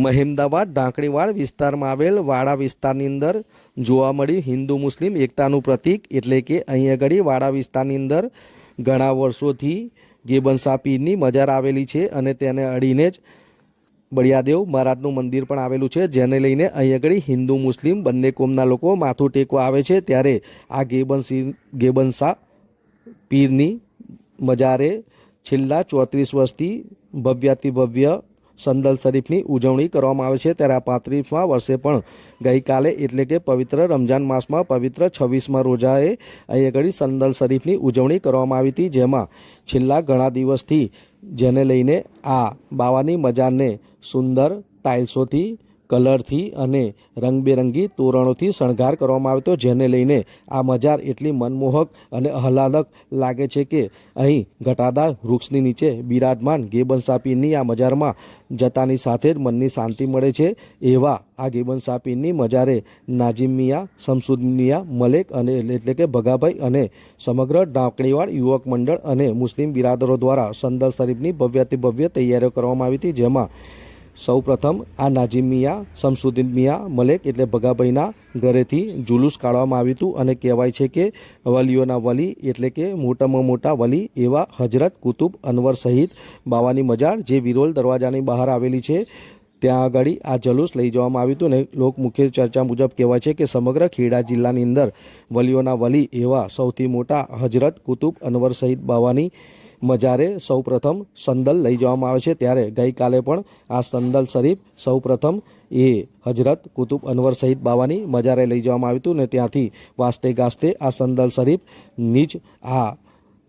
મહેમદાવાદ ઢાંકણીવાડ વિસ્તારમાં આવેલ વાડા વિસ્તારની અંદર જોવા મળ્યું હિન્દુ મુસ્લિમ એકતાનું પ્રતીક એટલે કે અહીં આગળ વાડા વિસ્તારની અંદર ઘણા વર્ષોથી ગેબનશા પીરની મજાર આવેલી છે અને તેને અડીને જ બળિયાદેવ મહારાજનું મંદિર પણ આવેલું છે, જેને લઈને અહીં આગળ હિન્દુ મુસ્લિમ બંને કોમના લોકો માથું ટેકવા આવે છે। ત્યારે આ ગેબનશા પીરની મજારે છેલ્લા 34 વર્ષથી ભવ્યાતિ ભવ્ય સંદલ શરીફની ઉજવણી કરવામાં આવે છે। ત્યારે આ 35મા વર્ષે પણ ગઈકાલે એટલે કે પવિત્ર રમજાન માસમાં પવિત્ર 26મા રોજાએ અહીં આગળ સંદલ શરીફની ઉજવણી કરવામાં આવી હતી, જેમાં છેલ્લા ઘણા દિવસથી જેને લઈને આ બાવાની મજારને સુંદર ટાઇલ્સોથી કલરથી અને રંગબેરંગી તોરણોથી શણગાર કરવામાં આવ્યો હતો, જેને લઈને આ મજાર એટલી મનમોહક અને આહલાદક લાગે છે કે અહીં ઘટાદાર વૃક્ષની નીચે બિરાજમાન ગેબનશા પીરની આ મજારમાં જતાની સાથે જ મનની શાંતિ મળે છે। એવા આ ગેબનશા પીરની મજારે નાજીમ મિયા, શમસુદ મિયા, મલેક અને એટલે કે ભગાભાઈ અને સમગ્ર ઢાંકણીવાડ યુવક મંડળ અને મુસ્લિમ બિરાદરો દ્વારા સંદલ શરીફની ભવ્યાતિ ભવ્ય તૈયારીઓ કરવામાં આવી હતી, જેમાં સૌ પ્રથમ આ નાજીમ મિયા, શમસુદ્દીન મિયા, મલેક એટલે ભગાભાઈના ઘરેથી જુલુસ કાઢવામાં આવ્યું હતું અને કહેવાય છે કે વલીઓના વલી એટલે કે મોટામાં મોટા વલી એવા હજરત કુતુબ અનવર સહિત બાવાની મજાર જે વિરોલ દરવાજાની બહાર આવેલી છે ત્યાં આગળ આ જલુસ લઈ જવામાં આવ્યું હતું અને લોકમુખ્ય ચર્ચા મુજબ કહેવાય છે કે સમગ્ર ખેડા જિલ્લાની અંદર વલીઓના વલી એવા સૌથી મોટા હજરત કુતુબ અનવર સહિત બાવાની મજારે સૌ પ્રથમ સંદલ લઈ જવામાં આવે છે। ત્યારે ગઈકાલે પણ આ સંદલ શરીફ સૌ પ્રથમ એ હજરત કુતુબ અનવર સહિત બાવાની મજારે લઈ જવામાં આવ્યું હતું ને ત્યાંથી વાસ્તે ગાસ્તે આ સંદલ શરીફ નીચ આ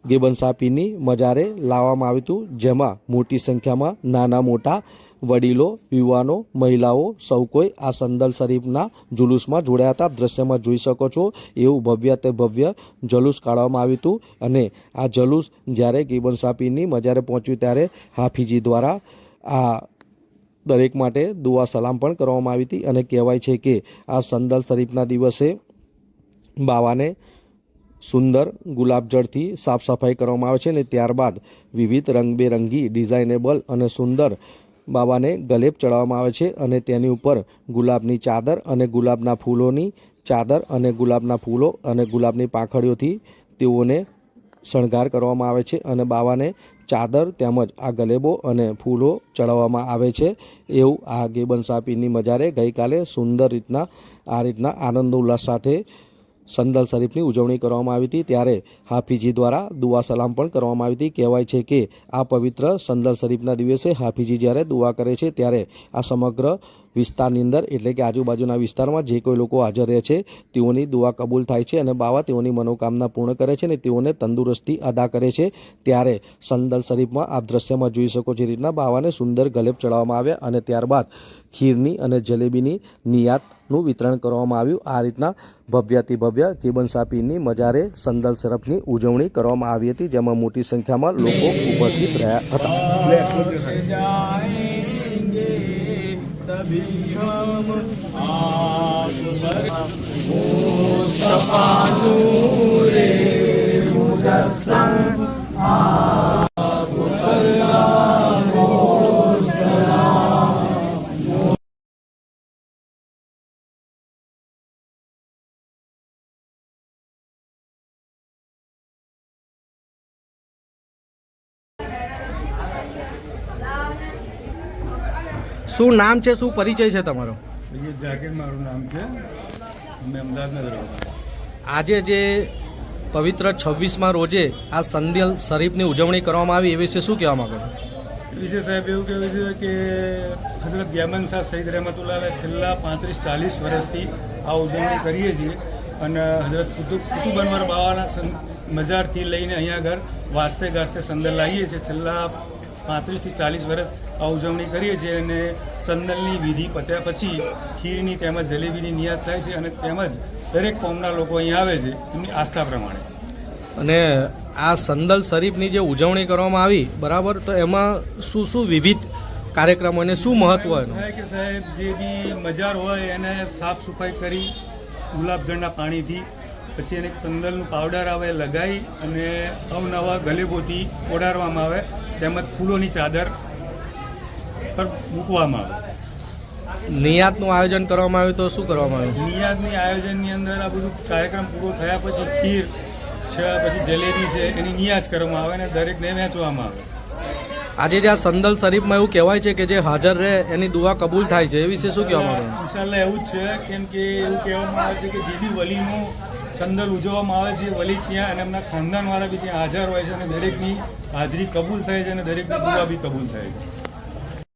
ગેબનશા પીરની મજારે લાવવામાં આવ્યું હતું, જેમાં મોટી સંખ્યામાં નાના મોટા વડીલો, યુવાનો, મહિલાઓ સૌ કોઈ આ સંદલ શરીફના જુલુસમાં જોડાયા હતા। દ્રશ્યમાં જોઈ શકો છો એવું ભવ્ય તે ભવ્ય જલુસ કાઢવામાં આવ્યું હતું અને આ જલુસ જ્યારે ગેબનશા પીરની મજારે પહોંચ્યું ત્યારે હાફીજી દ્વારા આ દરેક માટે દુઆ સલામ પણ કરવામાં આવી હતી અને કહેવાય છે કે આ સંદલ શરીફના દિવસે બાવાને સુંદર ગુલાબજળથી સાફ સફાઈ કરવામાં આવે છે અને ત્યારબાદ વિવિધ રંગબેરંગી ડિઝાઇનેબલ અને સુંદર બાબાને ગલેબ ચડાવવામાં આવે છે અને તેની ઉપર ગુલાબની ચાદર અને ગુલાબના ફૂલોની ચાદર અને ગુલાબના ફૂલો અને ગુલાબની પાંખડીઓથી તેઓને શણગાર કરવામાં આવે છે અને બાબાને ચાદર તેમજ આ ગલેબો અને ફૂલો ચડાવવામાં આવે છે। એવું આ ગેબનશા પીરની મજારે ગઈકાલે સુંદર રીતના આનંદ ઉલ્લાસ સાથે સંદલ શરીફની ઉજવણી કરવામાં આવી હતી। ત્યારે હાફીજી દ્વારા દુઆ સલામ પણ કરવામાં આવી હતી। કહેવાય છે કે આ પવિત્ર સંદલ શરીફના દિવસે હાફીજી જ્યારે દુઆ કરે છે ત્યારે આ સમગ્ર વિસ્તારની અંદર એટલે કે આજુબાજુના વિસ્તારમાં જે કોઈ લોકો હાજર રહે છે તેઓની દુઆ કબૂલ થાય છે અને બાવા તેઓની મનોકામના પૂર્ણ કરે છે અને તેઓને તંદુરસ્તી અદા કરે છે। ત્યારે સંદલ શરીફમાં આપ દ્રશ્યમાં જોઈ શકો છો રીતના બાવાને સુંદર ગલેબ ચડાવવામાં આવ્યા અને ત્યારબાદ ખીરની અને જલેબીની નિયાતનું વિતરણ કરવામાં આવ્યું। આ રીતના ભવ્યાતિ ભવ્ય ગેબનશા પીરની મજારે સંદલ શરીફની ઉજવણી કરવામાં આવી હતી, જેમાં મોટી સંખ્યામાં લોકો ઉપસ્થિત રહ્યા હતા। सभी हम आप मुस्तफा नूरे मुजस्सम आप कल्लामो सलाम। શું નામ છે, શું પરિચય છે તમારો? જાકીર મારું નામ છે, અમે અમદાવાદના રહું। આજે જે પવિત્ર 26મા રોજે આ સંદલ શરીફની ઉજવણી કરવામાં આવી એ વિશે શું કહેવા માંગો છો? એ વિશે સાહેબ એવું કહેવું છે કે હઝરત ગેબનશા સઈદ રહેમતુલ્લાહ છેલ્લા 35-40 વર્ષથી આ ઉજવણી કરીએ છીએ અને હઝરત કુતુબ અનવર બાવાના મજારથી લઈને અહીંયા આગળ વાસ્તે ગાસ્તે સંદલ લાવીએ છીએ। છેલ્લા 35 થી 40 વર્ષ આ ઉજવણી કરીએ છીએ અને સંદલની વિધિ પત્યા પછી ખીરની તેમજ જલેબીની નિયાત થાય છે અને તેમજ દરેક કોમના લોકો અહીં આવે છે એમની આસ્થા પ્રમાણે। અને આ સંદલ શરીફની જે ઉજવણી કરવામાં આવી બરાબર, તો એમાં શું શું વિવિધ કાર્યક્રમો અને શું મહત્વ થાય કે સાહેબ જે બી મજાર હોય એને સાફ સફાઈ કરી ગુલાબજળના પાણીથી પછી એને સંદલનું પાવડર આવે લગાવી અને અવનવા ગલેબોથી ઓઢાડવામાં આવે તેમજ ફૂલોની ચાદર પર મૂકવામાં આવે। નિયાતનું આયોજન કરવામાં આવ્યું તો શું કરવામાં આવ્યું? નિયાદની આયોજનની અંદર આ બધું કાર્યક્રમ પૂરો થયા પછી ખીર છે, પછી જલેબી છે, એની નિયાજ કરવામાં આવે અને દરેકને વહેંચવામાં આવે. આજે જે આ સંદલ શરીફમાં એવું કહેવાય છે કે જે હાજર રહે એની દુઆ કબૂલ થાય છે, એ વિશે શું કહેવામાં આવે? ઇન્શાલ્લાહ એવું જ છે, કેમ કે એવું કહેવામાં આવે છે કે જે બી વલીનું સંદલ ઉજવવામાં આવે છે વલી ત્યાં અને એમના ખાનદાનવાળા બી ત્યાં હાજર હોય છે અને દરેકની હાજરી કબૂલ થાય છે અને દરેકની દુઆ બી કબૂલ થાય છે.